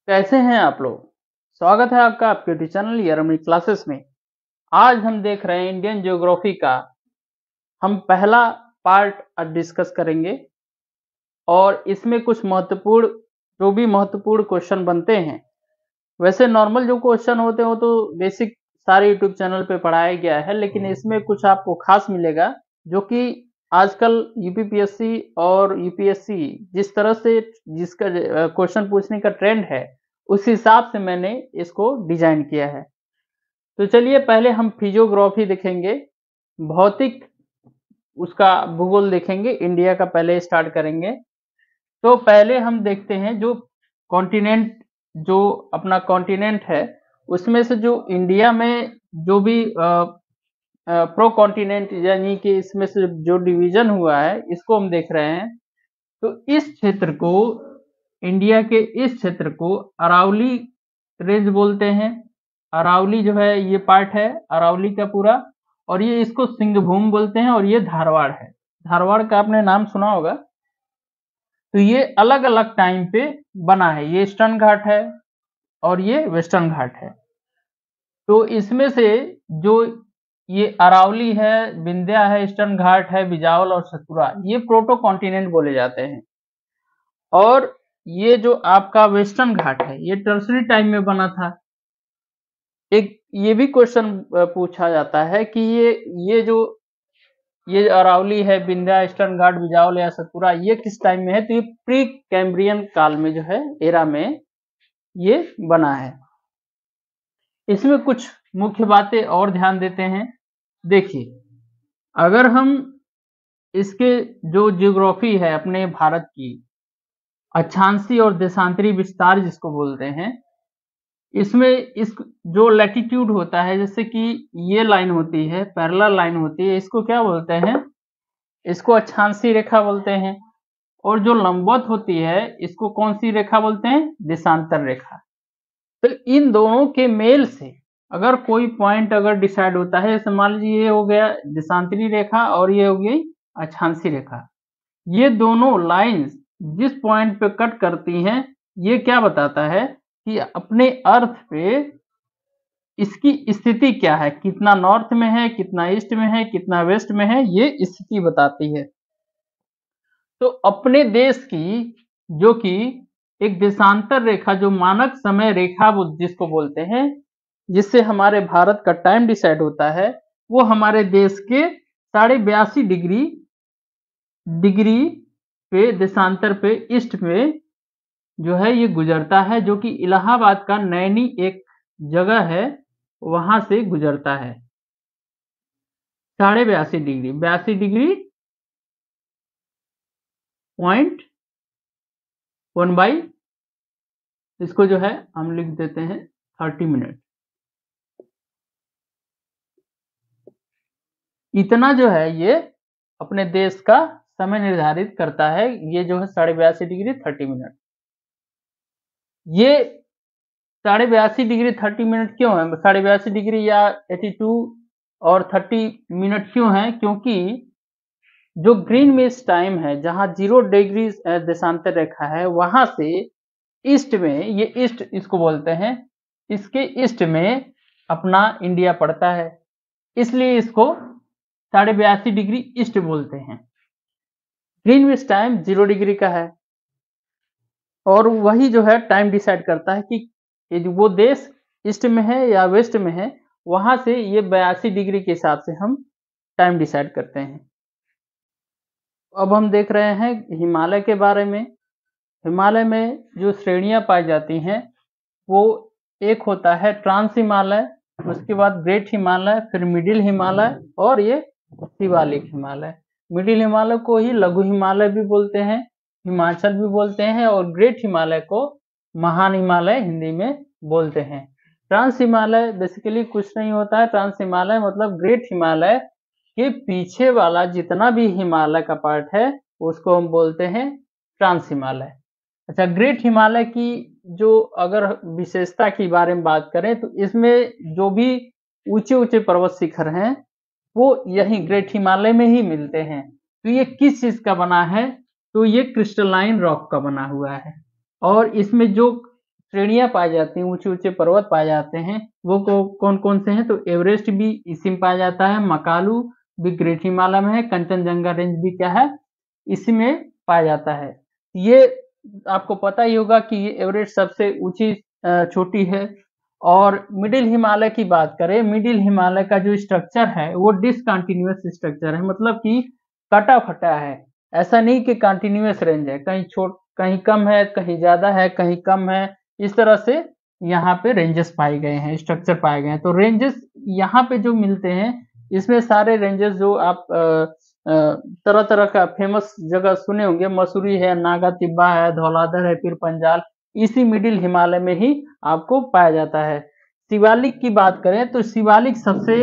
कैसे हैं आप लोग। स्वागत है आपका आपके यूट्यूब चैनल यरमनी क्लासेस में। आज हम देख रहे हैं इंडियन ज्योग्राफी का हम पहला पार्ट डिस्कस करेंगे और इसमें कुछ महत्वपूर्ण क्वेश्चन बनते हैं। वैसे नॉर्मल जो क्वेश्चन होते हैं वो तो बेसिक सारे यूट्यूब चैनल पे पढ़ाया गया है, लेकिन इसमें कुछ आपको खास मिलेगा जो कि आजकल यूपीपीएससी और यूपीएससी जिस तरह से जिसका क्वेश्चन पूछने का ट्रेंड है उस हिसाब से मैंने इसको डिजाइन किया है। तो चलिए पहले हम फिजियोग्राफी देखेंगे, भौतिक उसका भूगोल देखेंगे, इंडिया का पहले स्टार्ट करेंगे। तो पहले हम देखते हैं जो कॉन्टिनेंट, जो अपना कॉन्टिनेंट है उसमें से जो इंडिया में जो भी प्रो कॉन्टिनेंट यानी कि इसमें से जो डिवीजन हुआ है इसको हम देख रहे हैं। तो इस क्षेत्र को, इंडिया के इस क्षेत्र को अरावली रेंज बोलते हैं। अरावली जो है ये पार्ट है अरावली का पूरा, और ये इसको सिंहभूम बोलते हैं, और ये धारवाड़ है। धारवाड़ का आपने नाम सुना होगा। तो ये अलग अलग टाइम पे बना है, ये ईस्टर्न घाट है और ये वेस्टर्न घाट है। तो इसमें से जो ये अरावली है, विंध्या है, ईस्टर्न घाट है, बिजावल और सतपुरा, ये प्रोटो कॉन्टिनेंट बोले जाते हैं। और ये जो आपका वेस्टर्न घाट है ये टर्सरी टाइम में बना था। एक ये भी क्वेश्चन पूछा जाता है कि ये अरावली है, विंध्या, ईस्टर्न घाट, बिजावल या सतपुरा, ये किस टाइम में है। तो ये प्री कैम्ब्रियन काल में जो है, एरा में ये बना है। इसमें कुछ मुख्य बातें और ध्यान देते हैं। देखिए, अगर हम इसके जो जियोग्राफी है अपने भारत की, अक्षांशीय और देशांतरी विस्तार जिसको बोलते हैं, इसमें इस जो लैटिट्यूड होता है, जैसे कि ये लाइन होती है, पैरेलल लाइन होती है, इसको क्या बोलते हैं, इसको अक्षांशीय रेखा बोलते हैं। और जो लंबवत होती है इसको कौन सी रेखा बोलते हैं, देशांतर रेखा। तो इन दोनों के मेल से अगर कोई पॉइंट अगर डिसाइड होता है, जैसे मान लीजिए ये हो गया देशांतरी रेखा और ये हो गई अक्षांशीय रेखा, ये दोनों लाइंस जिस पॉइंट पे कट करती हैं, ये क्या बताता है कि अपने अर्थ पे इसकी स्थिति क्या है, कितना नॉर्थ में है, कितना ईस्ट में है, कितना वेस्ट में है, ये स्थिति बताती है। तो अपने देश की जो कि एक देशांतर रेखा, जो मानक समय रेखा जिसको बोलते हैं, जिससे हमारे भारत का टाइम डिसाइड होता है, वो हमारे देश के 82.5 डिग्री पे देशांतर पे ईस्ट में जो है ये गुजरता है, जो कि इलाहाबाद का नैनी एक जगह है वहां से गुजरता है। 82.5 डिग्री, 82 डिग्री पॉइंट 1 बाई, इसको जो है हम लिख देते हैं 30 मिनट। इतना जो है ये अपने देश का समय निर्धारित करता है। ये जो है 82.5 डिग्री 30 मिनट। ये 82.5 डिग्री 30 मिनट क्यों है, 82.5 डिग्री या 82 और 30 मिनट क्यों है, क्योंकि जो ग्रीन मिस टाइम है, जहां 0 डिग्री देशांतर रेखा है, वहां से ईस्ट में, ये ईस्ट इसको बोलते हैं, इसके ईस्ट में अपना इंडिया पड़ता है, इसलिए इसको 82.5 डिग्री ईस्ट बोलते हैं। ग्रीन मिस टाइम 0 डिग्री का है, और वही जो है टाइम डिसाइड करता है कि वो देश ईस्ट में है या वेस्ट में है। वहां से ये 82 डिग्री के हिसाब से हम टाइम डिसाइड करते हैं। अब हम देख रहे हैं हिमालय के बारे में। हिमालय में जो श्रेणियां पाई जाती हैं वो एक होता है ट्रांस हिमालय, उसके बाद ग्रेट हिमालय, फिर मिडिल हिमालय और ये शिवालिक हिमालय। मिडिल हिमालय को ही लघु हिमालय भी बोलते हैं, हिमाचल भी बोलते हैं, और ग्रेट हिमालय को महान हिमालय हिंदी में बोलते हैं। ट्रांस हिमालय बेसिकली कुछ नहीं होता है। ट्रांस हिमालय मतलब ग्रेट हिमालय के पीछे वाला जितना भी हिमालय का पार्ट है उसको हम बोलते हैं ट्रांस हिमालय। अच्छा, ग्रेट हिमालय की जो अगर विशेषता की बारे में बात करें तो इसमें जो भी ऊंचे ऊंचे पर्वत शिखर हैं वो यही ग्रेट हिमालय में ही मिलते हैं। तो ये किस चीज का बना है, तो ये क्रिस्टलाइन रॉक का बना हुआ है। और इसमें जो श्रेणियां पाई जाती हैं, ऊंचे ऊंचे पर्वत पाए जाते हैं, वो कौन कौन से हैं? तो एवरेस्ट भी इसी में पाया जाता है, मकालू भी ग्रेट हिमालय में है, कंचनजंगा रेंज भी क्या है, इसी में पाया जाता है। ये आपको पता ही होगा कि ये एवरेस्ट सबसे ऊंची चोटी है। और मिडिल हिमालय की बात करें, मिडिल हिमालय का जो स्ट्रक्चर है वो डिसकंटिन्यूअस स्ट्रक्चर है, मतलब कि कटा फटा है, ऐसा नहीं कि कंटिन्यूअस रेंज है, कहीं कम है, कहीं ज्यादा है, कहीं कम है, इस तरह से यहाँ पे रेंजेस पाए गए हैं, स्ट्रक्चर पाए गए हैं। तो रेंजेस यहाँ पे जो मिलते हैं, इसमें सारे रेंजेस जो आप तरह तरह का फेमस जगह सुने होंगे, मसूरी है, नागा तिब्बा है, धौलाधर है, फिर पंजाल, इसी मिडिल हिमालय में ही आपको पाया जाता है। शिवालिक की बात करें तो शिवालिक सबसे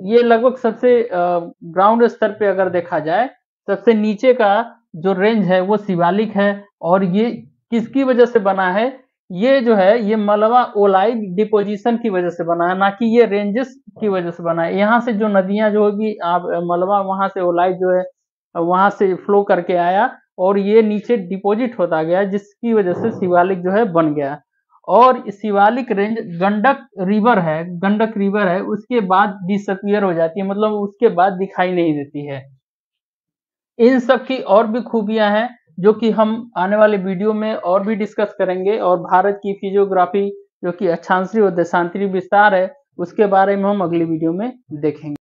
ये लगभग सबसे ग्राउंड स्तर पे अगर देखा जाए, सबसे नीचे का जो रेंज है वो शिवालिक है। और ये किसकी वजह से बना है? ये जो है ये मलबा ओलाइड डिपोजिशन की वजह से बना है, ना कि ये रेंजेस की वजह से बना है। यहाँ से जो नदियां जो होगी, आप मलबा वहां से ओलाइड जो है वहां से फ्लो करके आया और ये नीचे डिपॉजिट होता गया, जिसकी वजह से शिवालिक जो है बन गया। और शिवालिक रेंज गंडक रिवर है, उसके बाद डिसअपियर हो जाती है, मतलब उसके बाद दिखाई नहीं देती है। इन सब की और भी खूबियां हैं जो कि हम आने वाले वीडियो में और भी डिस्कस करेंगे। और भारत की फिजियोग्राफी जो कि अक्षांशीय और देशांतरी विस्तार है, उसके बारे में हम अगली वीडियो में देखेंगे।